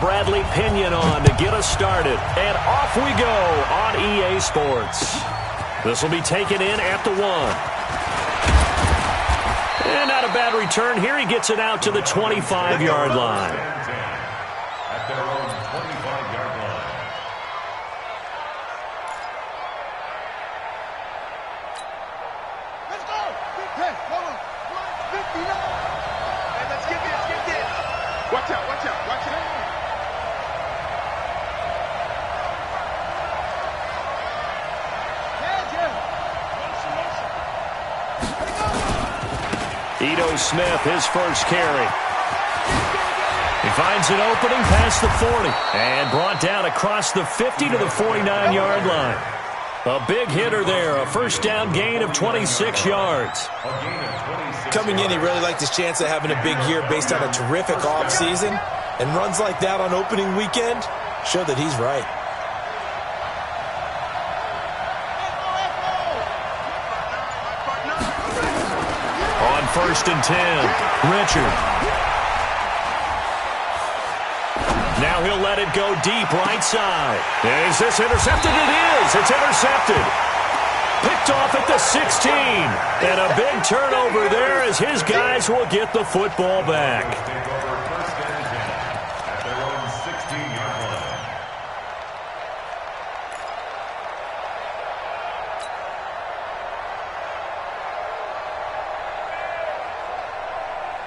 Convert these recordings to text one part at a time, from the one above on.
Bradley Pinion on to get us started. And off we go on EA Sports. This will be taken in at the 1. And not a bad return here. He gets it out to the 25-yard line. At their own 25-yard line. Let's go! Hey, hold on. 59. Hey, let's get this. Watch out. Ito Smith, his first carry. He finds an opening past the 40 and brought down across the 50 to the 49-yard line. A big hitter there, a first down gain of 26 yards. Coming in, he really liked his chance of having a big year based on a terrific offseason, and runs like that on opening weekend show that he's right. On 1st and 10, Richard. Now he'll let it go deep right side. Is this intercepted? It is. It's intercepted. Picked off at the 16. And a big turnover there as his guys will get the football back.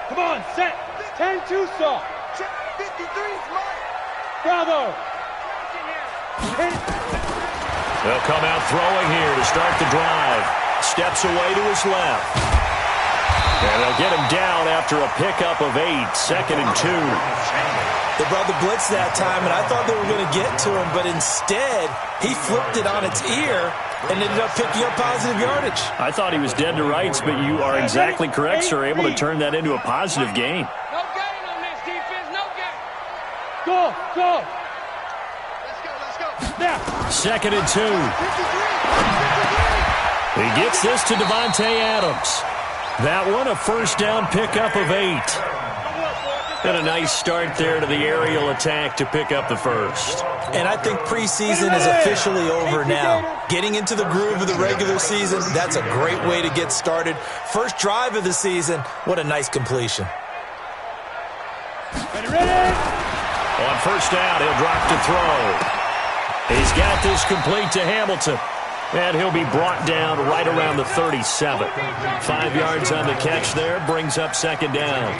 Come on, set. 10-2 saw. 53 is mine. Bravo. They'll come out throwing here to start the drive. Steps away to his left. And they'll get him down after a pickup of 8. 2nd and 2. They brought the blitz that time, and I thought they were going to get to him, but instead, he flipped it on its ear and ended up picking up positive yardage. I thought he was dead to rights, but you are exactly correct, sir. Able to turn that into a positive gain. No gain on this defense, no gain. Go. Let's go. There. 2nd and 2. He gets this to Devontae Adams. That one, a first down pickup of 8. And a nice start there to the aerial attack to pick up the first. And I think preseason is officially over now. Getting into the groove of the regular season, that's a great way to get started. First drive of the season, what a nice completion. Ready. On first down, he'll drop to throw. He's got this complete to Hamilton. And he'll be brought down right around the 37. 5 yards on the catch there, brings up 2nd down.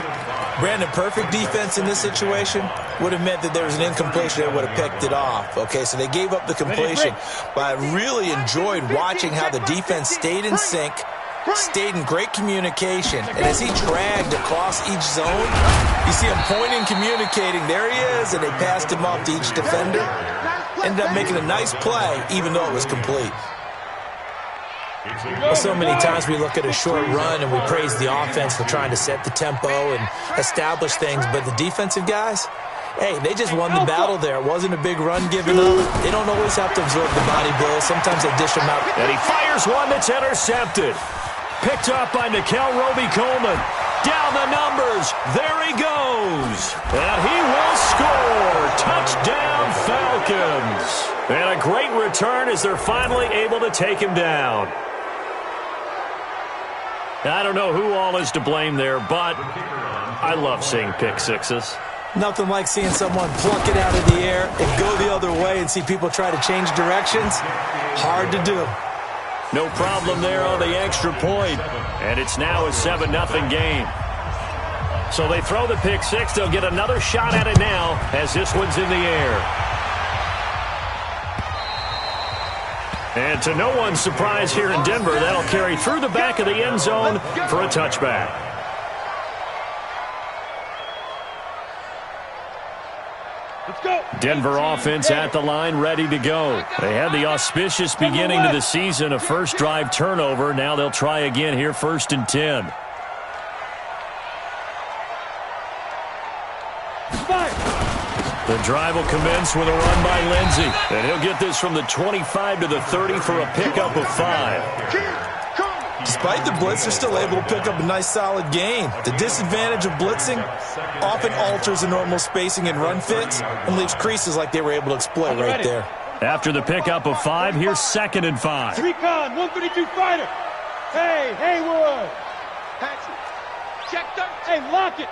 Brandon, perfect defense in this situation would have meant that there was an incompletion that would have picked it off. Okay, so they gave up the completion. But I really enjoyed watching how the defense stayed in sync, stayed in great communication. And as he dragged across each zone, you see him pointing, communicating. There he is, and they passed him off to each defender. Ended up making a nice play, even though it was complete. So many times we look at a short run and we praise the offense for trying to set the tempo and establish things, but the defensive guys, hey, they just won the battle there. It wasn't a big run given up. They don't always have to absorb the body blows. Sometimes they dish them out. And he fires one that's intercepted. Picked up by Nikel Roby-Coleman. Down the numbers. There he goes. And he will score. Touchdown, Falcons. And a great return as they're finally able to take him down. I don't know who all is to blame there, but I love seeing pick sixes. Nothing like seeing someone pluck it out of the air and go the other way and see people try to change directions. Hard to do. No problem there on the extra point. And it's now a 7-0 game. So they throw the pick six. They'll get another shot at it now as this one's in the air. And to no one's surprise here in Denver, that'll carry through the back of the end zone for a touchback. Let's go. Denver offense at the line, ready to go. They had the auspicious beginning to the season, a first drive turnover. Now they'll try again here, 1st and 10. The drive will commence with a run by Lindsey. And he'll get this from the 25 to the 30 for a pickup of 5. Despite the blitz, they're still able to pick up a nice solid gain. The disadvantage of blitzing often alters the normal spacing and run fits and leaves creases like they were able to exploit right there. After the pickup of 5, here's 2nd and 5. Recon, 132 fighter. Hey, Haywood. Patsy. Check 13. Hey, lock it.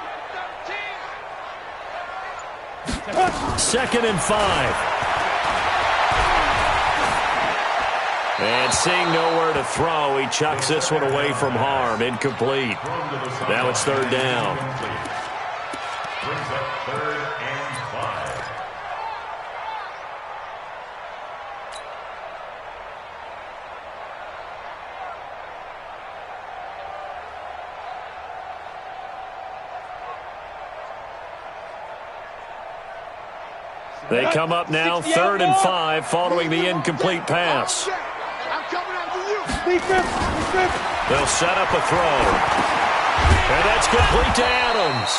2nd and 5. And seeing nowhere to throw, he chucks this one away from harm. Incomplete. Now it's 3rd down. Brings up 3rd and 5. They come up now 3rd and 5 following the incomplete pass. I'm coming after you. They'll set up a throw. And that's complete to Adams.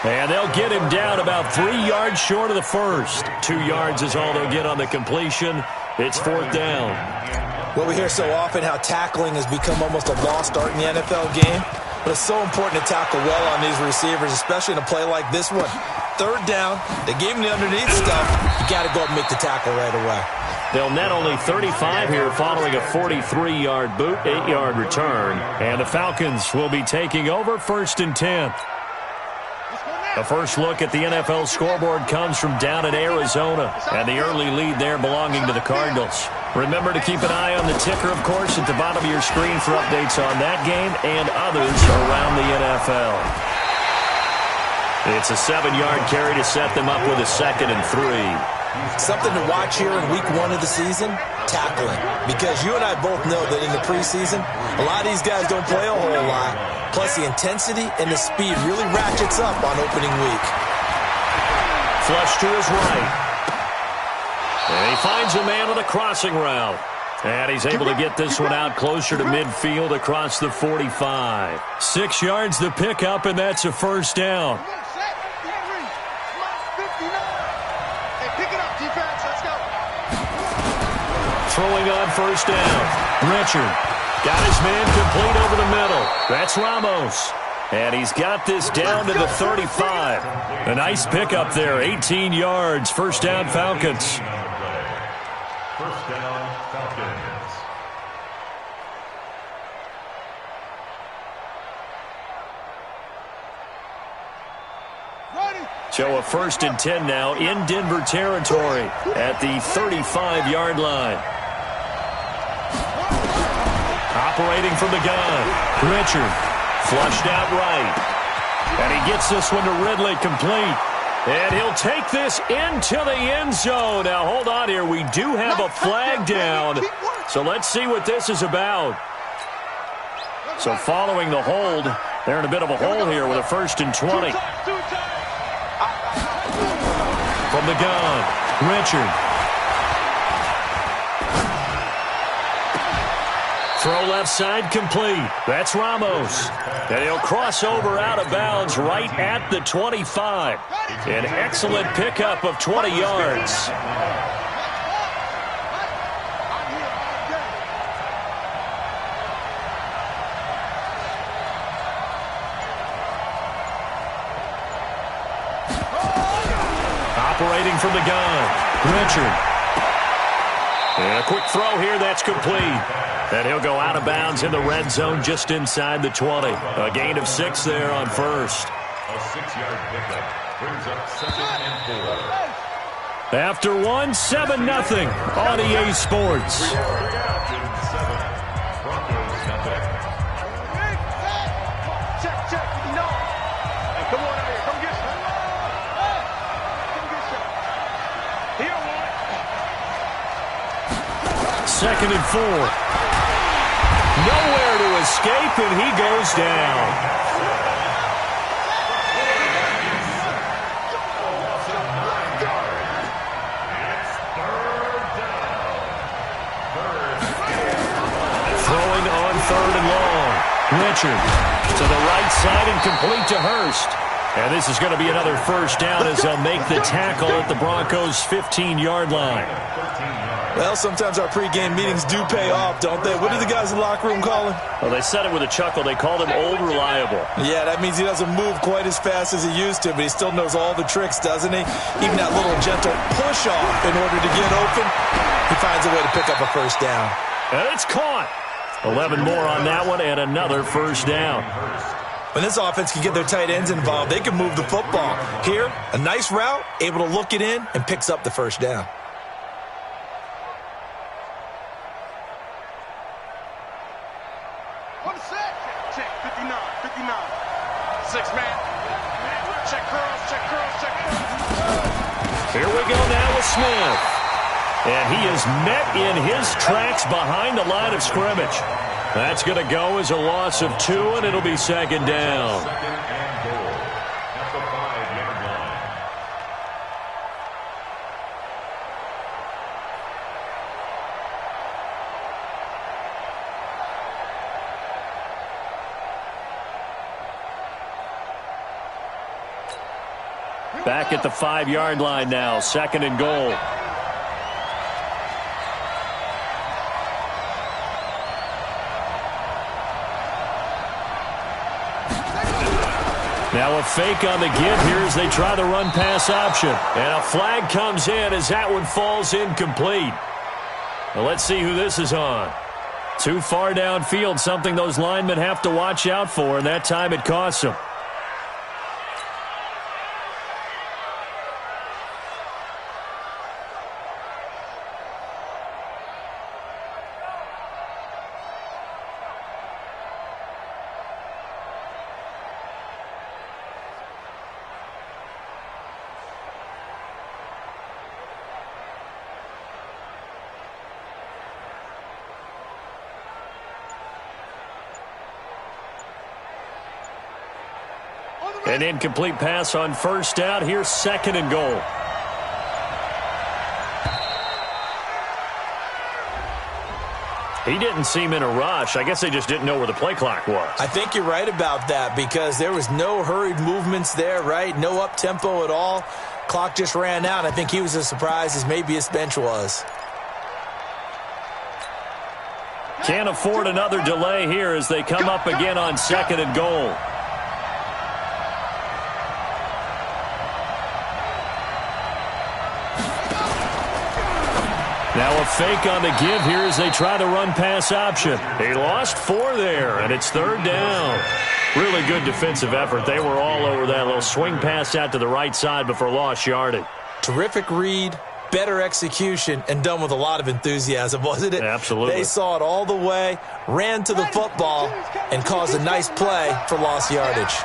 And they'll get him down about 3 yards short of the first. 2 yards is all they'll get on the completion. It's 4th down. Well, we hear so often how tackling has become almost a lost art in the NFL game. But it's so important to tackle well on these receivers, especially in a play like this one. 3rd down, they gave him the underneath stuff. You got to go up and make the tackle right away. They'll net only 35 here following a 43-yard boot, 8-yard return. And the Falcons will be taking over 1st and 10. The first look at the NFL scoreboard comes from down in Arizona, and the early lead there belonging to the Cardinals. Remember to keep an eye on the ticker, of course, at the bottom of your screen for updates on that game and others around the NFL. It's a 7-yard carry to set them up with a 2nd and 3. Something to watch here in week 1 of the season, tackling. Because you and I both know that in the preseason, a lot of these guys don't play a whole lot. Plus, the intensity and the speed really ratchets up on opening week. Flush to his right. And he finds a man on the crossing route. And he's able to get this one out closer to midfield across the 45. 6 yards the pickup, and that's a 1st down. Throwing on 1st down. Richard got his man complete over the middle. That's Ramos. And he's got this down to the 35. A nice pickup there, 18 yards. 1st down, Falcons. 1st down, Falcons. So a 1st and 10 now in Denver territory at the 35-yard line. Operating from the gun. Richard flushed out right. And he gets this one to Ridley complete. And he'll take this into the end zone. Now, hold on here. We do have a flag down. So let's see what this is about. So following the hold, they're in a bit of a hole here with a 1st and 20. From the gun, Richard. Throw left side complete. That's Ramos. And he'll cross over out of bounds right at the 25. An excellent pickup of 20 yards. Operating from the gun, Richard. And a quick throw here, that's complete. And he'll go out of bounds in the red zone just inside the 20. A gain of 6 there on 1st. A 6-yard pickup brings up 2nd and 4. After 1, 7-0 on EA Sports. Check. No. Hey, come on out here. Come get some. Come get some. Here, one. 2nd and 4. Nowhere to escape, and he goes down. Throwing on 3rd and long. Richard to the right side and complete to Hurst. And this is going to be another 1st down as they'll make the tackle at the Broncos' 15-yard line. 13 yards. Well, sometimes our pregame meetings do pay off, don't they? What do the guys in the locker room call him? Well, they said it with a chuckle. They called him Old Reliable. Yeah, that means he doesn't move quite as fast as he used to, but he still knows all the tricks, doesn't he? Even that little gentle push-off in order to get open, he finds a way to pick up a first down. And it's caught. 11 more on that one and another first down. When this offense can get their tight ends involved, they can move the football. Here, a nice route, able to look it in, and picks up the first down. Check, 59, 59. Six man. Check curls, check curls, check curls. Here we go now with Smith. And he is met in his tracks behind the line of scrimmage. That's going to go as a loss of 2, and it'll be second down. Second and goal at the 5-yard line. Back at the 5-yard line now, second and goal. Now a fake on the give here as they try the run-pass option. And a flag comes in as that one falls incomplete. Well, let's see who this is on. Too far downfield, something those linemen have to watch out for, and that time it costs them. An incomplete pass on first down. Here's second and goal. He didn't seem in a rush. I guess they just didn't know where the play clock was. I think you're right about that because there was no hurried movements there, right? No up-tempo at all. Clock just ran out. I think he was as surprised as maybe his bench was. Can't afford another delay here as they come up again on second and goal. Now a fake on the give here as they try the run-pass option. He lost 4 there, and it's third down. Really good defensive effort. They were all over that little swing pass out to the right side before lost yardage. Terrific read, better execution, and done with a lot of enthusiasm, wasn't it? Absolutely. They saw it all the way, ran to the football, and caused a nice play for lost yardage.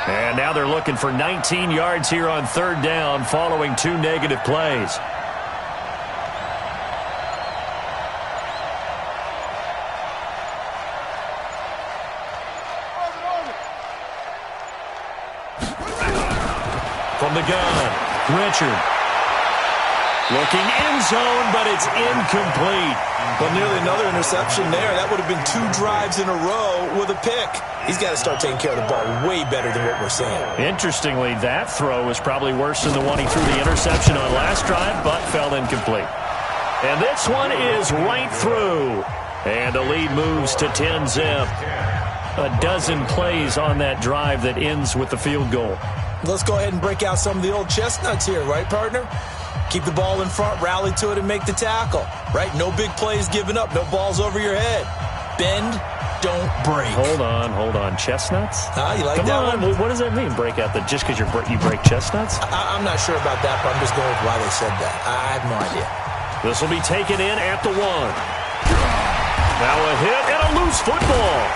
And now they're looking for 19 yards here on third down following 2 negative plays. From the gun, Richard. Looking end zone, but it's incomplete. Well, nearly another interception there. That would have been 2 drives in a row with a pick. He's got to start taking care of the ball way better than what we're seeing. Interestingly, that throw was probably worse than the one he threw the interception on last drive, but fell incomplete. And this one is right through. And the lead moves to 10-zip. A dozen plays on that drive that ends with the field goal. Let's go ahead and break out some of the old chestnuts here, right, partner? Keep the ball in front, rally to it, and make the tackle, right? No big plays given up, no balls over your head. Bend, don't break. Hold on. Chestnuts? You like Come that on. one? What does that mean, break out? Just because you break chestnuts? I'm not sure about that, but I'm just going with why they said that. I have no idea. This will be taken in at the 1. Now a hit and a loose football.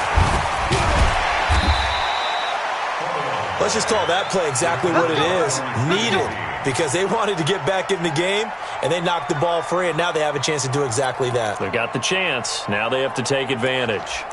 Let's just call that play exactly what it is. Needed, because they wanted to get back in the game, and they knocked the ball free, and now they have a chance to do exactly that. They've got the chance. Now they have to take advantage.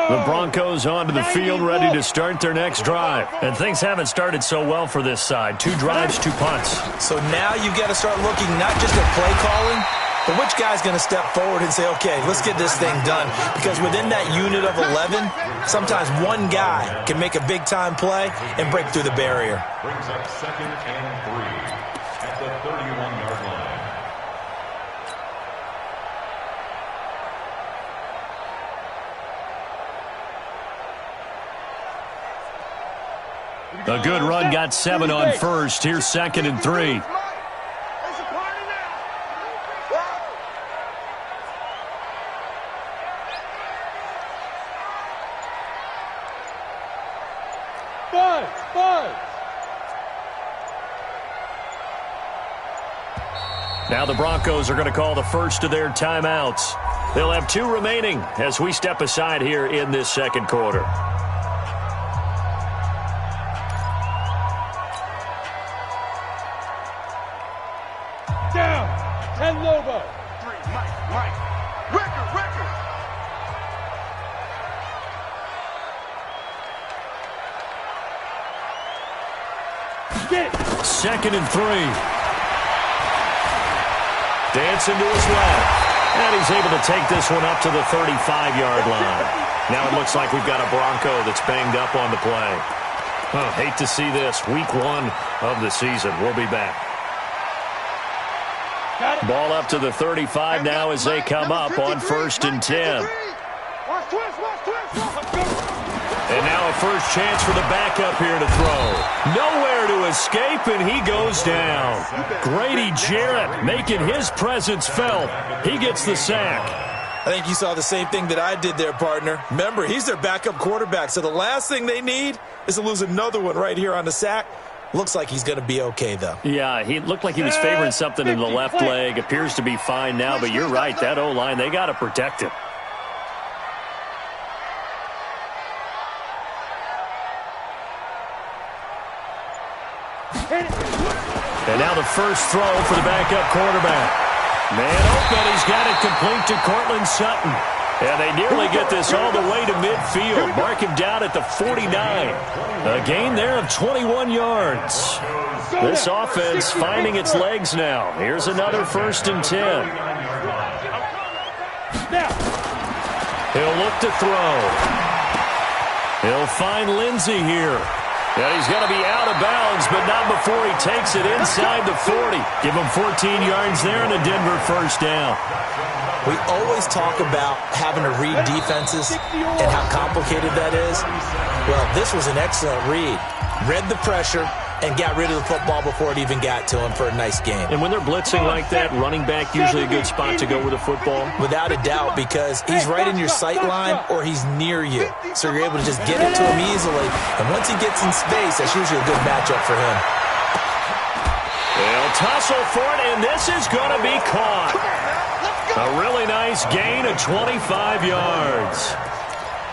The Broncos onto the field, ready to start their next drive. And things haven't started so well for this side. 2 drives, 2 punts. So now you've got to start looking not just at play calling, but which guy's going to step forward and say, okay, let's get this thing done. Because within that unit of 11, sometimes one guy can make a big-time play and break through the barrier. Brings up 2nd and 3 at the 31-yard line. A good run got 7 on first. Here's 2nd and 3. Now the Broncos are going to call the first of their timeouts. They'll have 2 remaining as we step aside here in this second quarter. Down. 10 Lobo. 3, Mike. Record. Get it. 2nd and 3. Dancing to his left. And he's able to take this one up to the 35-yard line. Now it looks like we've got a Bronco that's banged up on the play. Hate to see this. Week 1 of the season. We'll be back. Ball up to the 35 now as they come up on 1st and 10. And now a first chance for the backup here to throw. Nowhere to escape, and he goes down. Grady Jarrett making his presence felt. He gets the sack. I think you saw the same thing that I did there, partner. Remember, he's their backup quarterback, so the last thing they need is to lose another one right here on the sack. Looks like he's going to be okay, though. Yeah, he looked like he was favoring something in the left leg. Appears to be fine now, but you're right. That O-line, they got to protect him. And now the first throw for the backup quarterback. Man open, he's got it complete to Cortland Sutton. And they nearly get this all the way to midfield. Mark him down at the 49. A gain there of 21 yards. This offense finding its legs now. Here's another 1st and 10. He'll look to throw. He'll find Lindsey here. And he's going to be out of bounds, but not before he takes it inside the 40. Give him 14 yards there and a Denver first down. We always talk about having to read defenses and how complicated that is. Well, this was an excellent read. Read the pressure and got rid of the football before it even got to him for a nice game. And when they're blitzing like that, running back usually a good spot to go with the football? Without a doubt, because he's right in your sight line or he's near you. So you're able to just get it to him easily. And once he gets in space, that's usually a good matchup for him. They'll tussle for it, and this is going to be caught. A really nice gain of 25 yards.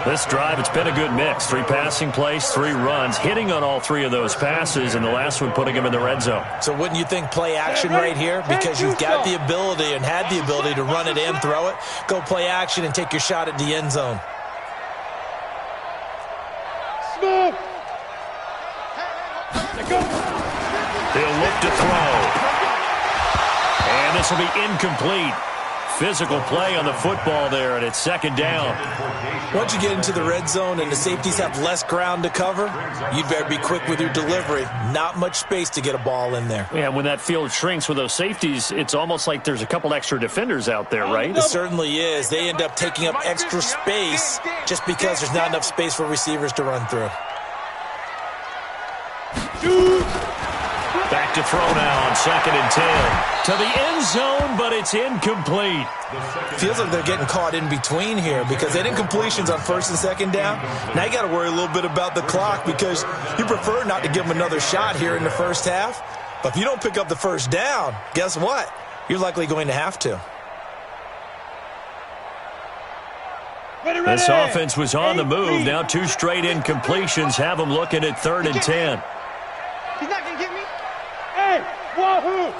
This drive, it's been a good mix. 3 passing plays, 3 runs, hitting on all 3 of those passes, and the last one putting him in the red zone. So wouldn't you think play action right here? Because you've got the ability and had the ability to run it in, throw it, go play action, and take your shot at the end zone. Smooth. He'll look to throw. And this will be incomplete. Physical play on the football there, and it's 2nd down. Once you get into the red zone and the safeties have less ground to cover, you'd better be quick with your delivery. Not much space to get a ball in there. Yeah, when that field shrinks with those safeties, it's almost like there's a couple extra defenders out there, right? It certainly is. They end up taking up extra space just because there's not enough space for receivers to run through. Back to throw now on 2nd and 10. To the end zone, but it's incomplete. Feels like they're getting caught in between here because they didn't incompletions on 1st and 2nd down. Now you got to worry a little bit about the clock because you prefer not to give them another shot here in the first half. But if you don't pick up the first down, guess what? You're likely going to have to. This offense was on the move. Now 2 straight incompletions have them looking at 3rd and 10. He's not going to get me. Hey, wahoo!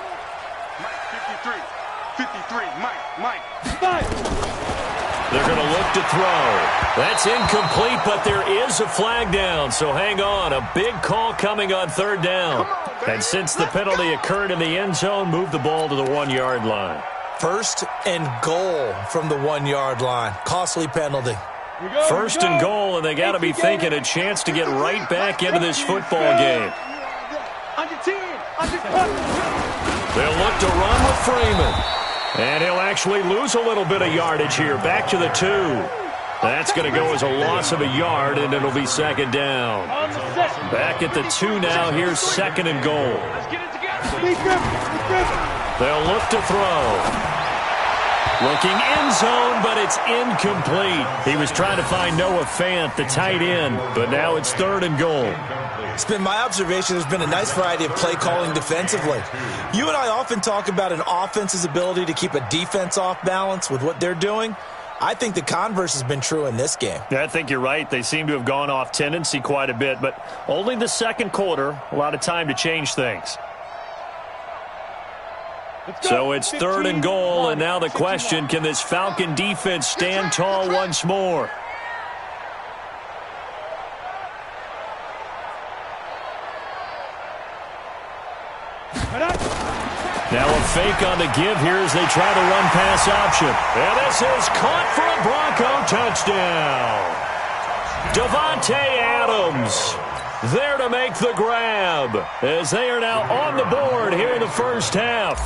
Mike, 53, Mike. They're going to look to throw. That's incomplete, but there is a flag down, so hang on. A big call coming on third down. And since the penalty occurred in the end zone, move the ball to the 1-yard line. First and goal from the 1-yard line. Costly penalty. First and goal, and they got to be thinking a chance to get right back into this football game. They'll look to run with Freeman. And he'll actually lose a little bit of yardage here. Back to the 2. That's going to go as a loss of a yard, and it'll be second down. Back at the 2 now. Here's second and goal. They'll look to throw. Looking end zone, but it's incomplete. He was trying to find Noah Fant, the tight end, but now it's third and goal. It's been my observation there's been a nice variety of play calling defensively. You and I often talk about an offense's ability to keep a defense off balance with what they're doing. I think the converse has been true in this game. Yeah, I think you're right. They seem to have gone off tendency quite a bit, but only the second quarter, a lot of time to change things. So it's third and goal, and now the question, can this Falcon defense stand tall once more? Now a fake on the give here as they try the run-pass option. And this is caught for a Bronco touchdown. Davante Adams there to make the grab as they are now on the board here in the first half.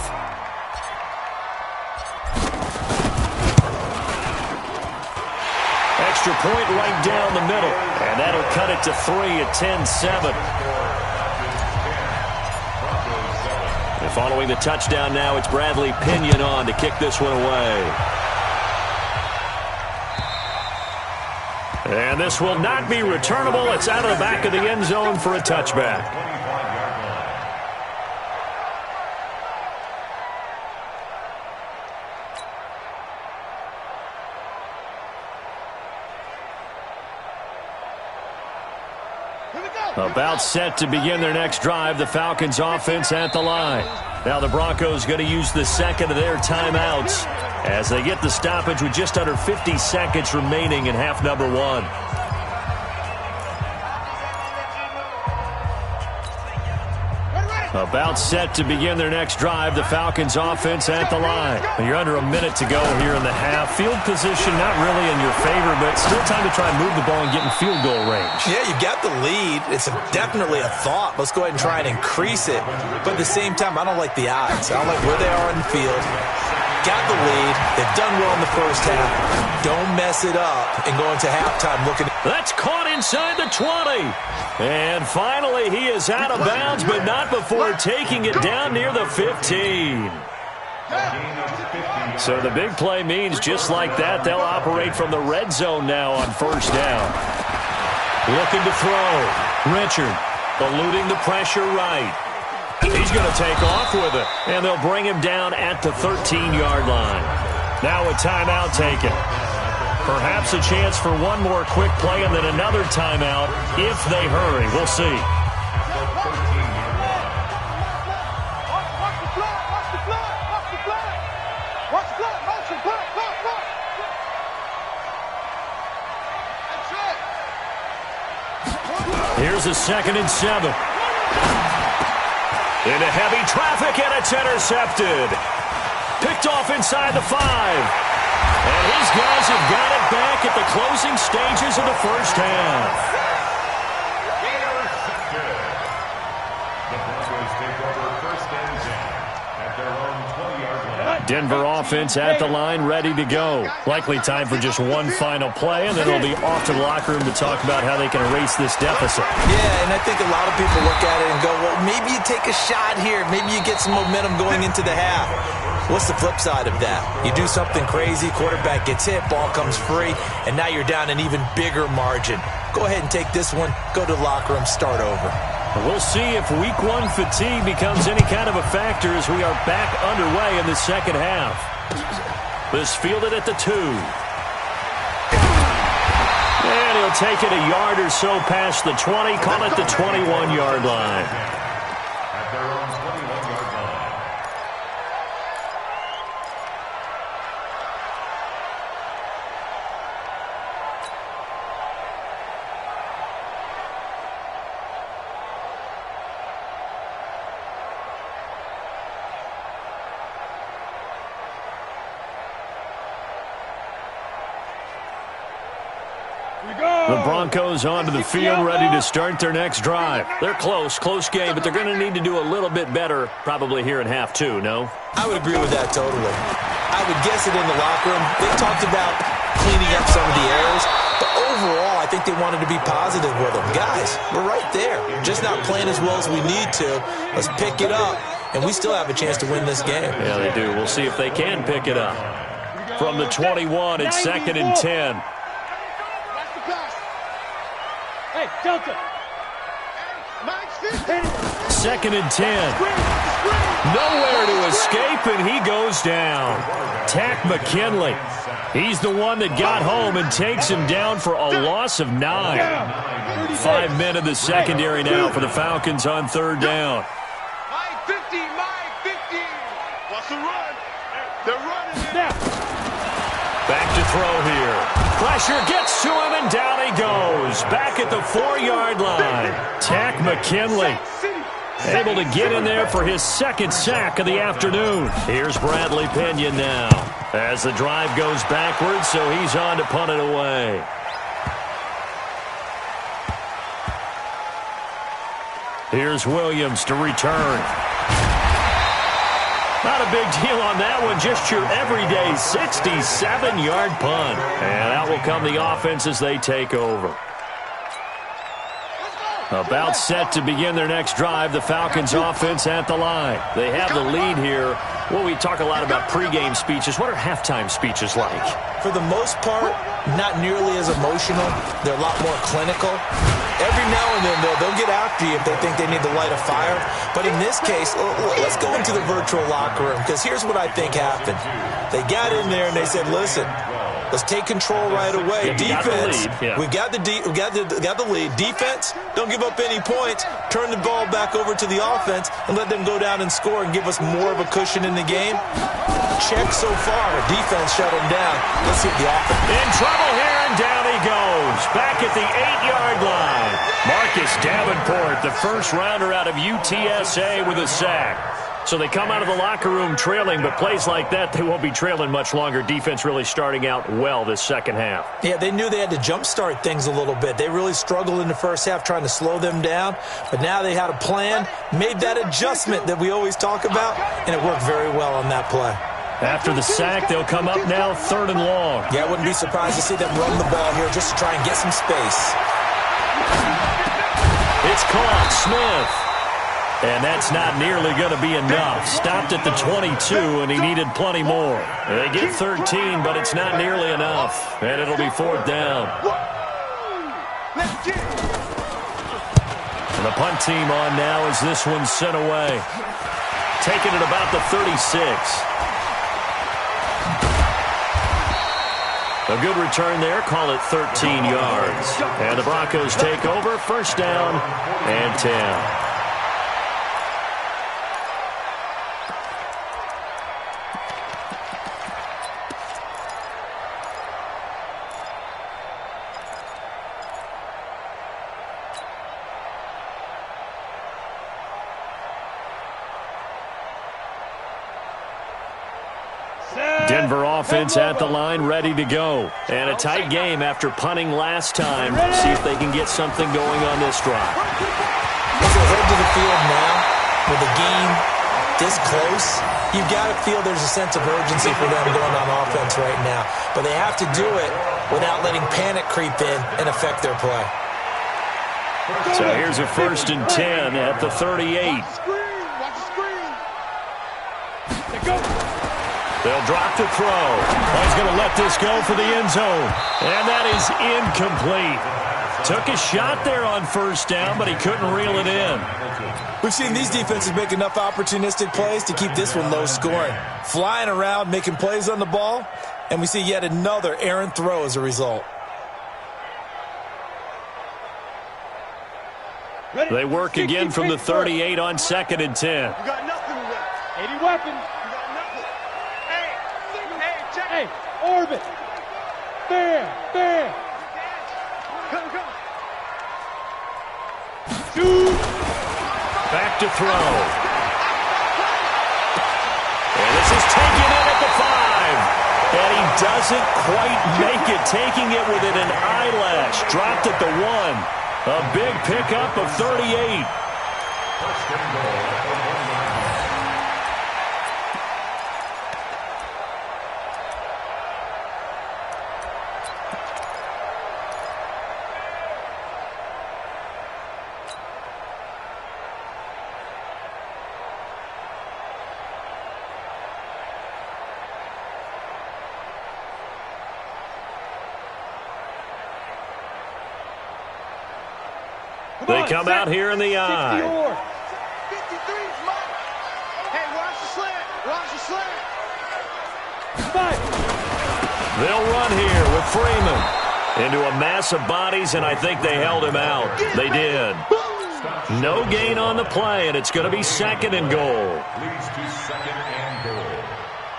Extra point right down the middle, and that'll cut it to 3 at 10-7. And following the touchdown now, it's Bradley Pinion on to kick this one away. And this will not be returnable. It's out of the back of the end zone for a touchback. About set to begin their next drive, the Falcons offense at the line. Now the Broncos going to use the second of their timeouts as they get the stoppage with just under 50 seconds remaining in half number 1. About set to begin their next drive, the Falcons offense at the line. You're under a minute to go here in the half. Field position not really in your favor, but still time to try and move the ball and get in field goal range. Yeah, you've got the lead. It's definitely a thought. Let's go ahead and try and increase it. But at the same time, I don't like the odds. I don't like where they are in the field. Got the lead. They've done well in the first half. Don't mess it up and go into halftime looking. That's caught inside the 20. And finally, he is out of bounds, but not before taking it down near the 15. So the big play means just like that, they'll operate from the red zone now on first down. Looking to throw. Richard eluding the pressure right. He's going to take off with it, and they'll bring him down at the 13-yard line. Now a timeout taken. Perhaps a chance for one more quick play and then another timeout if they hurry. We'll see. Here's a 2nd and 7. Into heavy traffic, and it's intercepted. Picked off inside the 5. And his guys have got it back at the closing stages of the first half. The Broncos take over 1st and 10 at their own 20-yard line. Denver offense at the line, ready to go. Likely time for just one final play, and then they'll be off to the locker room to talk about how they can erase this deficit. Yeah, and I think a lot of people look at it and go, well, maybe you take a shot here. Maybe you get some momentum going into the half. What's the flip side of that? You do something crazy, quarterback gets hit, ball comes free, and now you're down an even bigger margin. Go ahead and take this one, go to the locker room, start over. We'll see if week 1 fatigue becomes any kind of a factor as we are back underway in the second half. This fielded at the 2. And he'll take it a yard or so past the 20, call it the 21-yard line. At their own 21-yard line. The Broncos onto the field, ready to start their next drive. They're close game, but they're going to need to do a little bit better probably here in half two, no? I would agree with that totally. I would guess it in the locker room. They talked about cleaning up some of the errors, but overall, I think they wanted to be positive with them. Guys, we're right there. Just not playing as well as we need to. Let's pick it up, and we still have a chance to win this game. Yeah, they do. We'll see if they can pick it up. From the 21, it's 2nd and 10. Hey, Delta. 2nd and 10. Nowhere to escape, and he goes down. Tack McKinley. He's the one that got home and takes him down for a loss of 9. 5 men in the secondary now for the Falcons on 3rd down. My 50, my 50. What's the run? They're running now. Back to throw here. Pressure gets to him, and down he goes. Back at the 4-yard line. Tack McKinley able to get in there for his 2nd sack of the afternoon. Here's Bradley Pinion now as the drive goes backwards, so he's on to punt it away. Here's Williams to return. Not a big deal on that one, just your everyday 67-yard punt. And out will come the offense as they take over. About set to begin their next drive, the Falcons offense at the line. They have the lead here. Well, we talk a lot about pregame speeches. What are halftime speeches like? For the most part, not nearly as emotional. They're a lot more clinical. Every now and then, they'll get after you if they think they need to light a fire. But in this case, let's go into the virtual locker room, because here's what I think happened. They got in there and they said, listen, let's take control right away. Defense, we got the lead. Defense, don't give up any points. Turn the ball back over to the offense and let them go down and score and give us more of a cushion in the game. Check so far. Defense shut them down. Let's see the offense. In trouble here, and down he goes. Back at the 8-yard line. Marcus Davenport, the first rounder out of UTSA, with a sack. So they come out of the locker room trailing, but plays like that, they won't be trailing much longer. Defense really starting out well this second half. Yeah, they knew they had to jumpstart things a little bit. They really struggled in the first half trying to slow them down, but now they had a plan, made that adjustment that we always talk about, and it worked very well on that play. After the sack, they'll come up now 3rd and long. Yeah, I wouldn't be surprised to see them run the ball here just to try and get some space. It's caught. Smith. And that's not nearly going to be enough. Stopped at the 22, and he needed plenty more. They get 13, but it's not nearly enough. And it'll be 4th down. And the punt team on now as this one's sent away. Taking it about the 36. A good return there. Call it 13 yards. And the Broncos take over. 1st down and 10. Denver offense at the line, ready to go. And a tight game after punting last time. See if they can get something going on this drive. As they head to the field now, with the game this close, you've got to feel there's a sense of urgency for them going on offense right now. But they have to do it without letting panic creep in and affect their play. So here's a 1st and 10 at the 38. They'll drop to throw. Oh, he's going to let this go for the end zone. And that is incomplete. Took a shot there on 1st down, but he couldn't reel it in. We've seen these defenses make enough opportunistic plays to keep this one low scoring. Flying around, making plays on the ball, and we see yet another errant throw as a result. They work again from the 38 on 2nd and 10. You got nothing with it. 80 weapons. Hey, orbit. There. Come. Shoot. Back to throw. And this is taken in at the 5. And he doesn't quite make it, taking it within an eyelash. Dropped at the 1. A big pickup of 38. First and goal at the 1-yard line. They come out here in the I. 53's mine. Hey, watch the slant. Watch the slant. They'll run here with Freeman into a mass of bodies, and I think they held him out. They did. No gain on the play, and it's going to be second and goal. Leads to second and goal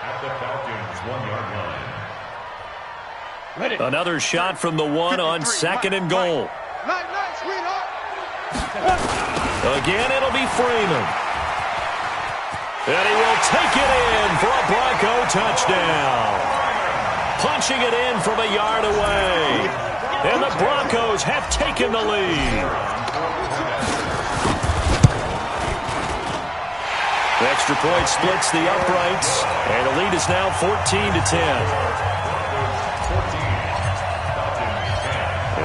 at the Falcons' 1-yard line. Another shot from the 1 on second and goal. Night, sweetheart. Again, it'll be Freeman. And he will take it in for a Bronco touchdown. Punching it in from a yard away. And the Broncos have taken the lead. The extra point splits the uprights. And the lead is now 14-10.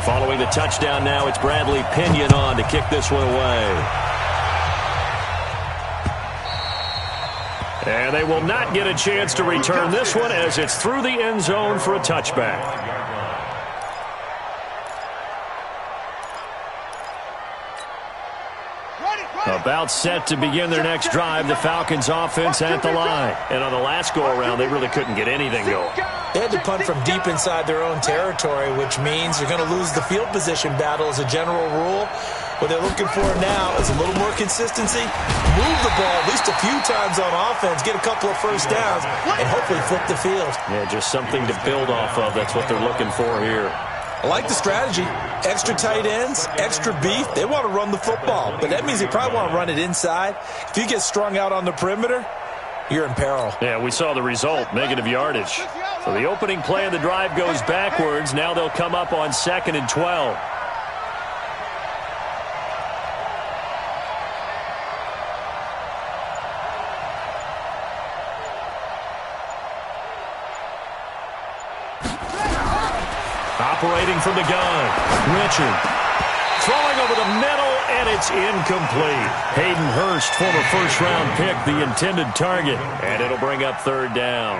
Following the touchdown now, it's Bradley Pinion on to kick this one away. And they will not get a chance to return this one as it's through the end zone for a touchback. About set to begin their next drive, the Falcons offense at the line. And on the last go-around, they really couldn't get anything going. They had to punt from deep inside their own territory, which means you're going to lose the field position battle as a general rule. What they're looking for now is a little more consistency, move the ball at least a few times on offense, get a couple of first downs, and hopefully flip the field. Yeah, just something to build off of. That's what they're looking for here. I like the strategy. Extra tight ends, extra beef. They want to run the football, but that means they probably want to run it inside. If you get strung out on the perimeter, you're in peril. Yeah, we saw the result, negative yardage. So the opening play of the drive goes backwards. Now they'll come up on 2nd and 12. Operating from the gun, Richard. Throwing over the middle, and it's incomplete. Hayden Hurst, former first-round pick, the intended target. And it'll bring up 3rd down.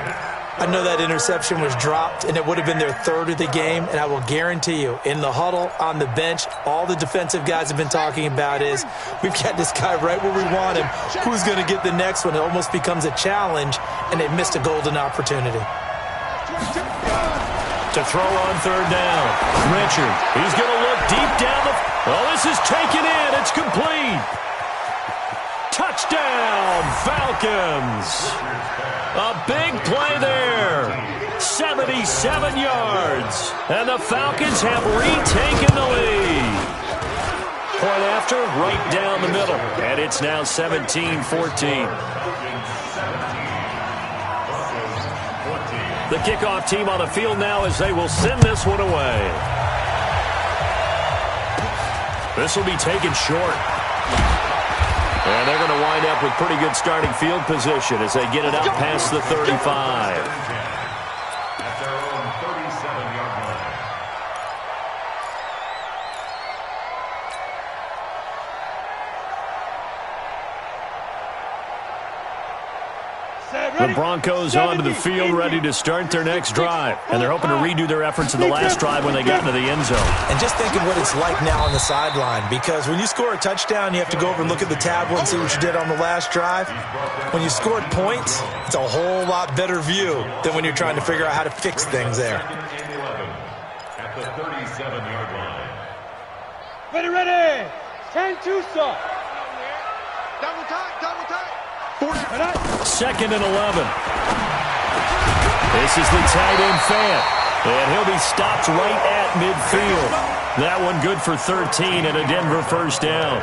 I know that interception was dropped, and it would have been their 3rd of the game, and I will guarantee you, in the huddle, on the bench, all the defensive guys have been talking about is, we've got this guy right where we want him. Who's going to get the next one? It almost becomes a challenge, and they missed a golden opportunity. To throw on 3rd down. Richard, he's going to look deep down the... Oh, this is taken in. It's complete. Touchdown, Falcons. A big play there. 77 yards. And the Falcons have retaken the lead. Point after, right down the middle. And it's now 17-14. The kickoff team on the field now as they will send this one away. This will be taken short. And they're going to wind up with pretty good starting field position as they get it out past the 35. At their own 37-yard line. The Broncos onto the field ready to start their next drive. And they're hoping to redo their efforts in the last drive when they got into the end zone. And just think of what it's like now on the sideline, because when you score a touchdown, you have to go over and look at the tablet and see what you did on the last drive. When you scored points, it's a whole lot better view than when you're trying to figure out how to fix things there. Second and 11 at the 37-yard line. Ready. 10-2 stop. Double tight. 2nd and 11. This is the tight end Fant. And he'll be stopped right at midfield. That one good for 13 and a Denver first down.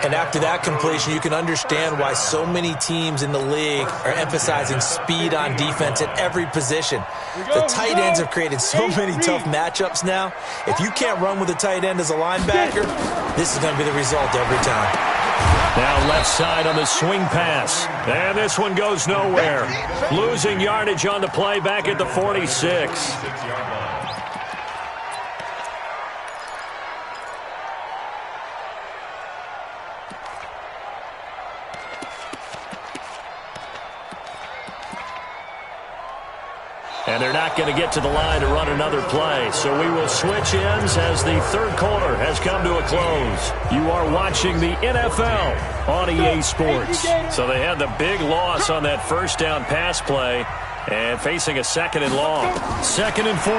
And after that completion, you can understand why so many teams in the league are emphasizing speed on defense at every position. The tight ends have created so many tough matchups now. If you can't run with a tight end as a linebacker, this is going to be the result every time. Now left side on the swing pass. And this one goes nowhere. Losing yardage on the play back at the 46. And they're not going to get to the line to run another play. So we will switch ends as the third quarter has come to a close. You are watching the NFL on EA Sports. So they had the big loss on that first down pass play and facing a second and long. 2nd and 14.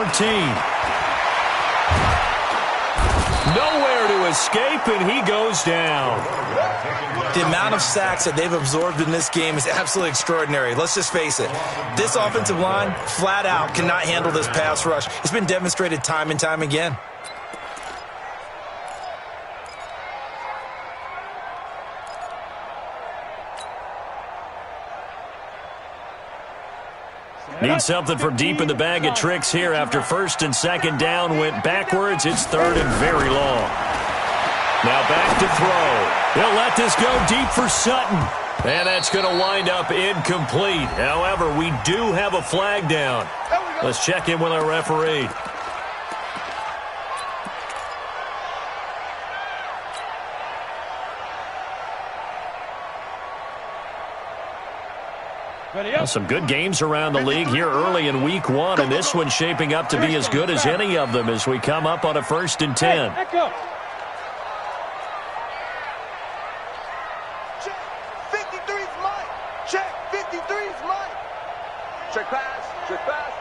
Nowhere to escape, and he goes down. The amount of sacks that they've absorbed in this game is absolutely extraordinary. Let's just face it. This offensive line, flat out, cannot handle this pass rush. It's been demonstrated time and time again. Need something from deep in the bag of tricks here after 1st and 2nd down went backwards. It's 3rd and very long. Now back to throw. He'll let this go deep for Sutton. And that's going to wind up incomplete. However, we do have a flag down. Let's check in with our referee. Well, some good games around the league here early in week 1, and this one's shaping up to be as good as any of them as we come up on a 1st and 10. Check 53's mine. Check 53's mine. Check pass. Check pass.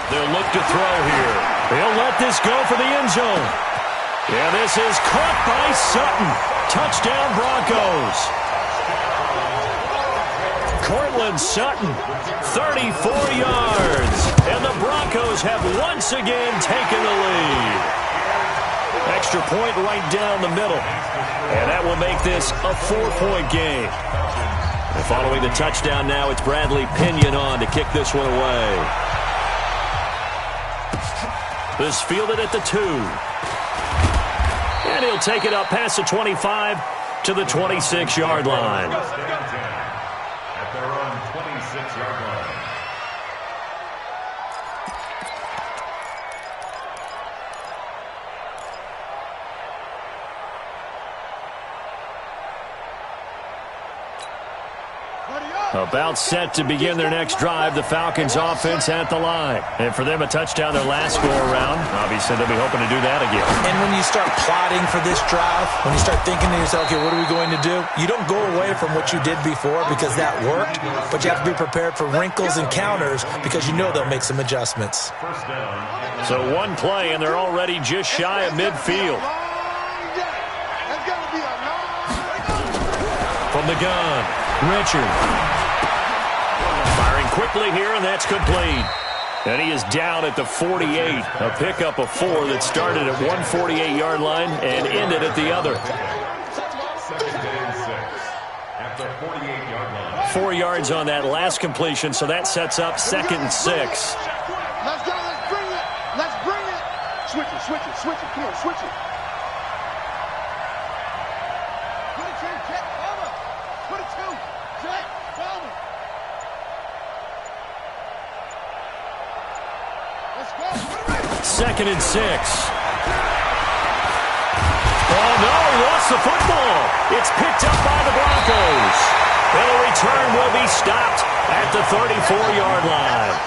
They'll look to throw here. They'll let this go for the end zone. Yeah, this is caught by Sutton. Touchdown Broncos. Cortland Sutton, 34 yards. And the Broncos have once again taken the lead. Extra point right down the middle. And that will make this a 4-point game. And following the touchdown now, it's Bradley Pinion on to kick this one away. This fielded at the 2. And he'll take it up past the 25 to the 26-yard line. At their own 26-yard line. About set to begin their next drive, the Falcons offense at the line. And for them, a touchdown their last go-around. Obviously, they'll be hoping to do that again. And when you start plotting for this drive, when you start thinking to yourself, okay, what are we going to do? You don't go away from what you did before because that worked, but you have to be prepared for wrinkles and counters because you know they'll make some adjustments. So one play, and they're already just shy of midfield. From the gun, Richard. Firing quickly here, and that's complete. And he is down at the 48. A pickup of 4 that started at 148-yard line and ended at the other. 4 yards on that last completion, so that sets up 2nd and 6. Let's go. Let's bring it. Let's bring it. Switch it. Switch it. Switch it. Come on. Switch it. Put it 2. Check. Over. Put it 2. Check. Over. Let's go. 2nd and 6. Oh, no, he lost the football. It's picked up by the Broncos. And a return will be stopped at the 34-yard line.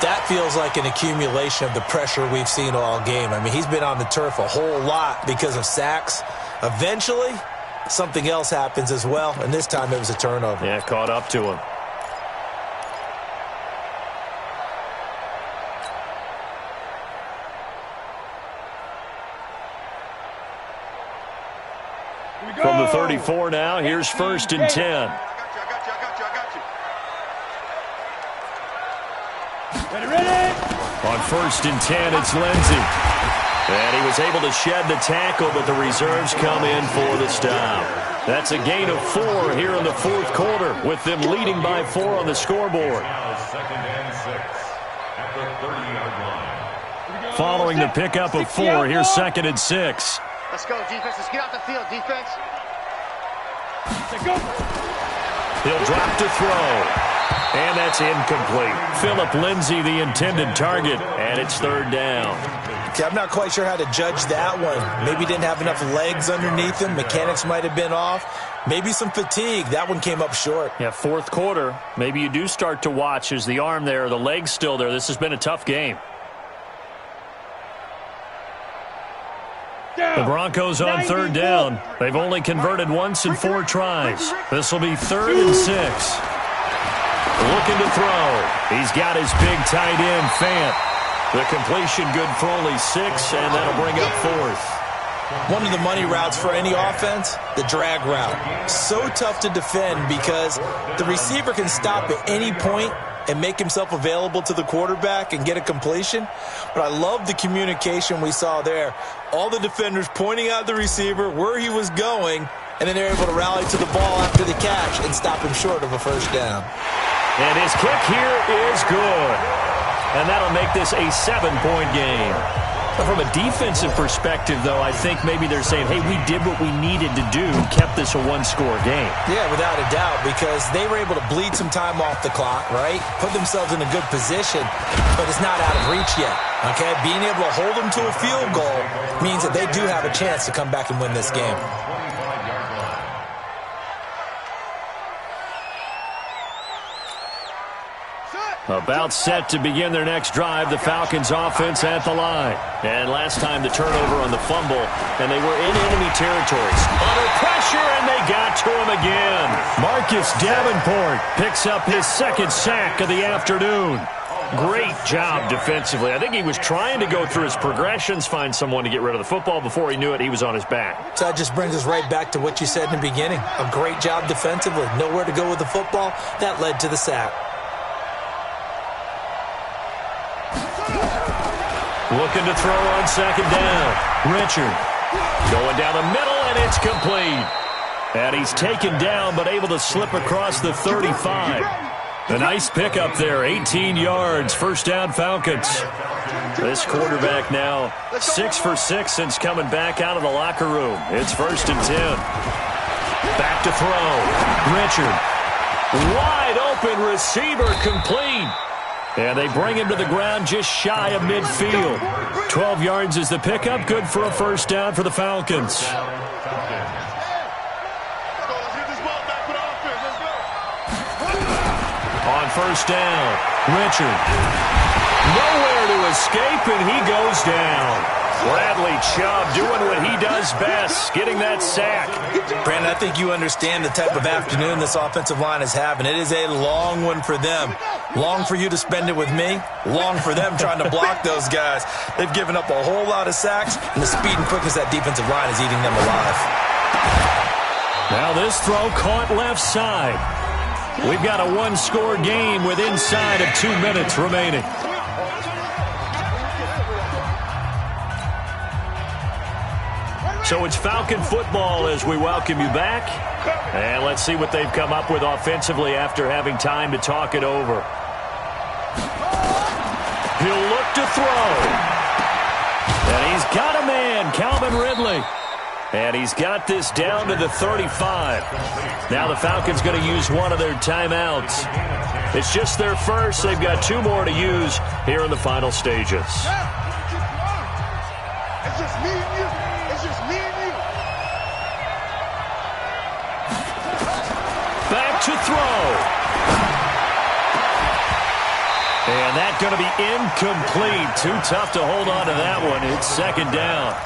That feels like an accumulation of the pressure we've seen all game. I mean, he's been on the turf a whole lot because of sacks. Eventually, something else happens as well, and this time it was a turnover. Yeah, caught up to him. From the 34 now, here's 1st and 10. I got you. On 1st and 10, it's Lindsey. And he was able to shed the tackle, but the reserves come in for the stop. That's a gain of 4 here in the fourth quarter, with them leading by 4 on the scoreboard. Now 2nd and 6 at the 30-yard line. Following the pickup of 4, here's 2nd and 6. Let's go, defense. Let's get out the field, defense. He'll drop to throw. And that's incomplete. Philip Lindsay, the intended target, and it's 3rd down. Okay, I'm not quite sure how to judge that one. Maybe didn't have enough legs underneath him. Mechanics might have been off. Maybe some fatigue. That one came up short. Yeah, fourth quarter. Maybe you do start to watch. Is the arm there, the leg's still there? This has been a tough game. The Broncos on 3rd down. They've only converted once in 4 tries. This will be 3rd and 6. Looking to throw. He's got his big tight end, Fant. The completion good for only 6, and that'll bring up 4th. One of the money routes for any offense, the drag route. So tough to defend because the receiver can stop at any point and make himself available to the quarterback and get a completion. But I love the communication we saw there. All the defenders pointing out the receiver, where he was going, and then they're able to rally to the ball after the catch and stop him short of a 1st down. And his kick here is good. And that'll make this a 7-point game. From a defensive perspective, though, I think maybe they're saying, hey, we did what we needed to do, kept this a 1-score game. Yeah, without a doubt, because they were able to bleed some time off the clock, right? Put themselves in a good position, but it's not out of reach yet, okay? Being able to hold them to a field goal means that they do have a chance to come back and win this game. About set to begin their next drive, the Falcons offense at the line. And last time the turnover on the fumble, and they were in enemy territories. Under pressure, and they got to him again. Marcus Davenport picks up his 2nd sack of the afternoon. Great job defensively. I think he was trying to go through his progressions, find someone to get rid of the football. Before he knew it, he was on his back. So that just brings us right back to what you said in the beginning. A great job defensively. Nowhere to go with the football. That led to the sack. Looking to throw on 2nd down. Richard going down the middle, and it's complete. And he's taken down, but able to slip across the 35. A nice pickup there, 18 yards, 1st down Falcons. This quarterback now 6 for 6 since coming back out of the locker room. It's 1st and 10. Back to throw. Richard. Wide open receiver, complete. And they bring him to the ground just shy of midfield. 12 yards is the pickup. Good for a 1st down for the Falcons. On 1st down, Richard. Nowhere to escape, and he goes down. Bradley Chubb doing what he does best, getting that sack. Brandon, I think you understand the type of afternoon this offensive line is having. It is a long one for them. Long for you to spend it with me. Long for them trying to block those guys. They've given up a whole lot of sacks, and the speed and quickness of that defensive line is eating them alive. Now this throw caught left side. We've got a 1-score game with inside of 2 minutes remaining. So it's Falcon football as we welcome you back. And let's see what they've come up with offensively after having time to talk it over. He'll look to throw. And he's got a man, Calvin Ridley. And he's got this down to the 35. Now the Falcons going to use one of their timeouts. It's just their first. They've got 2 more to use here in the final stages. It's just me and you. It's just me and you. Back to throw. And that's going to be incomplete. Too tough to hold on to that one. It's 2nd down.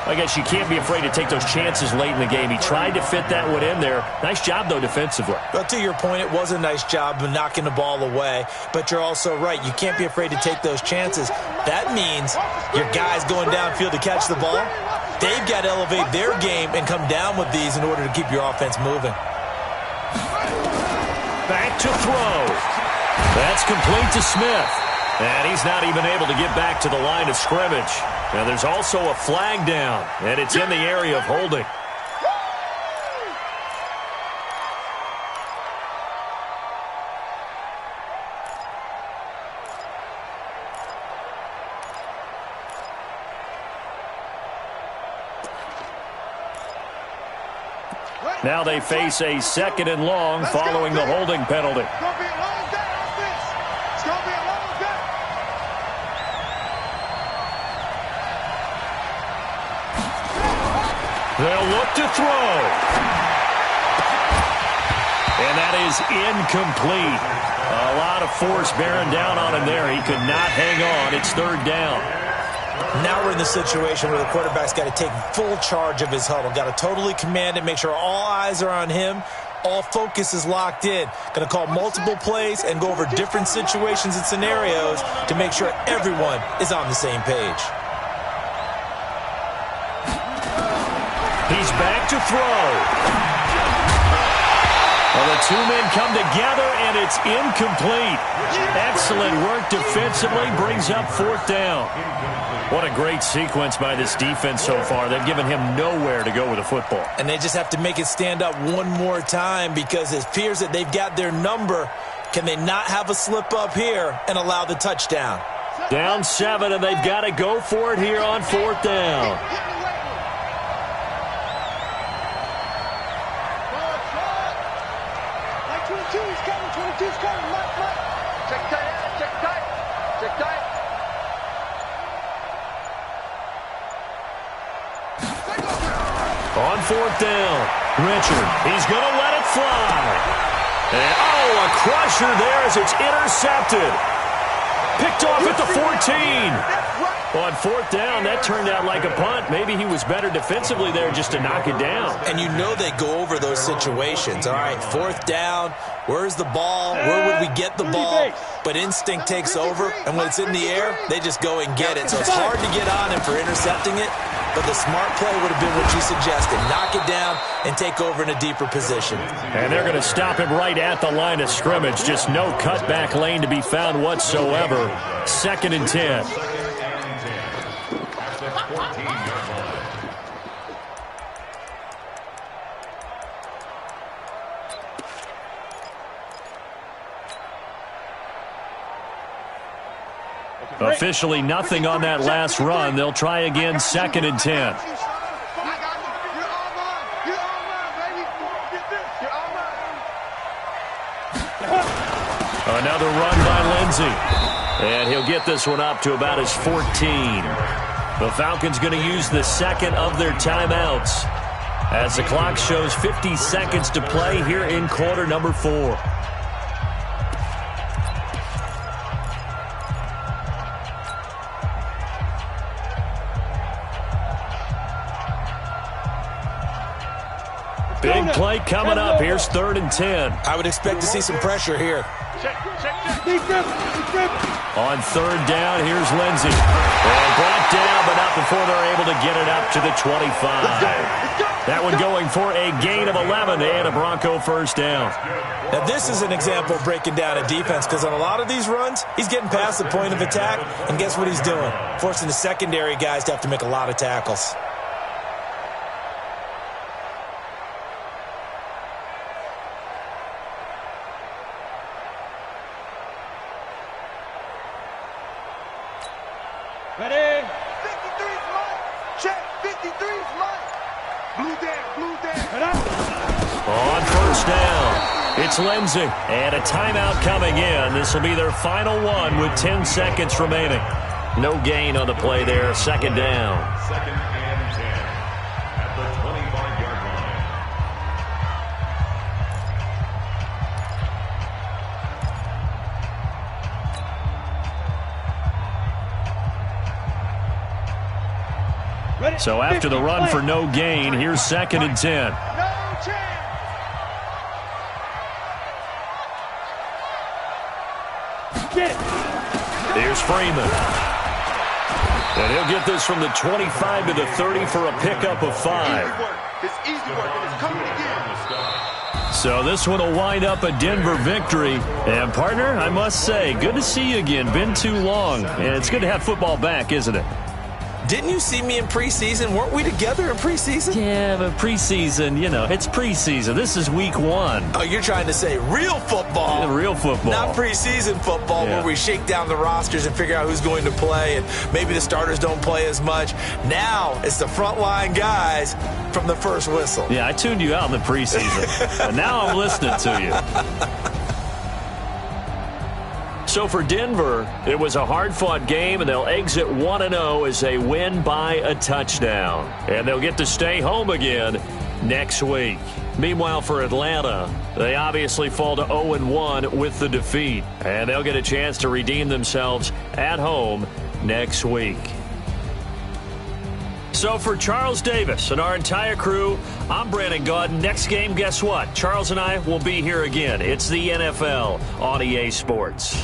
I guess you can't be afraid to take those chances late in the game. He tried to fit that one in there. Nice job, though, defensively. Well, to your point, it was a nice job of knocking the ball away. But you're also right. You can't be afraid to take those chances. That means your guys going downfield to catch the ball, they've got to elevate their game and come down with these in order to keep your offense moving. Back to throw. That's complete to Smith. And he's not even able to get back to the line of scrimmage. Now there's also a flag down, and it's in the area of holding. Now they face a 2nd and long following the holding penalty. It's going to be a long day on this. It's going to be a long day. They'll look to throw. And that is incomplete. A lot of force bearing down on him there. He could not hang on. It's 3rd down. Now we're in the situation where the quarterback's got to take full charge of his huddle. Got to totally command it, make sure all eyes are on him. All focus is locked in. Going to call multiple plays and go over different situations and scenarios to make sure everyone is on the same page. He's back to throw. Well, the two men come together, and it's incomplete. Excellent work defensively, brings up 4th down. What a great sequence by this defense so far. They've given him nowhere to go with the football. And they just have to make it stand up one more time because it appears that they've got their number. Can they not have a slip up here and allow the touchdown? Down 7, and they've got to go for it here on 4th down. Check tight, check tight, check tight. On 4th down, Richard, he's going to let it fly. And, a crusher there as it's intercepted. Picked off at the 14. On 4th down, that turned out like a punt. Maybe he was better defensively there just to knock it down. And you know they go over those situations. All right, 4th down, where's the ball? Where would we get the ball? But instinct takes over, and when it's in the air, they just go and get it. So it's hard to get on him for intercepting it, but the smart play would have been what you suggested. Knock it down and take over in a deeper position. And they're going to stop him right at the line of scrimmage. Just no cutback lane to be found whatsoever. 2nd and 10. Officially nothing on that last run. They'll try again, 2nd and 10. Another run by Lindsey. And he'll get this one up to about his 14. The Falcons going to use the 2nd of their timeouts as the clock shows 50 seconds to play here in quarter number 4. Big play coming up. Here's 3rd and 10. I would expect to see some pressure here. On 3rd down, here's Lindsey. And brought down, but not before they're able to get it up to the 25. That one going for a gain of 11 and a Bronco 1st down. Now, this is an example of breaking down a defense because on a lot of these runs, he's getting past the point of attack, and guess what he's doing? Forcing the secondary guys to have to make a lot of tackles. Ready? 53's mine. Check. 53's mine. Blue down. On 1st down, it's Lindsey. And a timeout coming in. This will be their final one with 10 seconds remaining. No gain on the play there. 2nd down. 2nd and 10 at the 25-yard line. So after the run for no gain, here's 2nd and 10. No chance. Here's Freeman. And he'll get this from the 25 to the 30 for a pickup of 5. It's easy work, and it's coming again. So this one will wind up a Denver victory. And, partner, I must say, good to see you again. Been too long. And it's good to have football back, isn't it? Didn't you see me in preseason? Weren't we together in preseason? Yeah, but preseason, you know, it's preseason. This is week 1. Oh, you're trying to say real football. Yeah, real football. Not preseason football where we shake down the rosters and figure out who's going to play, and maybe the starters don't play as much. Now it's the frontline guys from the first whistle. Yeah, I tuned you out in the preseason. But now I'm listening to you. So for Denver, it was a hard-fought game, and they'll exit 1-0 as they win by a touchdown. And they'll get to stay home again next week. Meanwhile, for Atlanta, they obviously fall to 0-1 with the defeat. And they'll get a chance to redeem themselves at home next week. So for Charles Davis and our entire crew, I'm Brandon Gaudin. Next game, guess what? Charles and I will be here again. It's the NFL on EA Sports.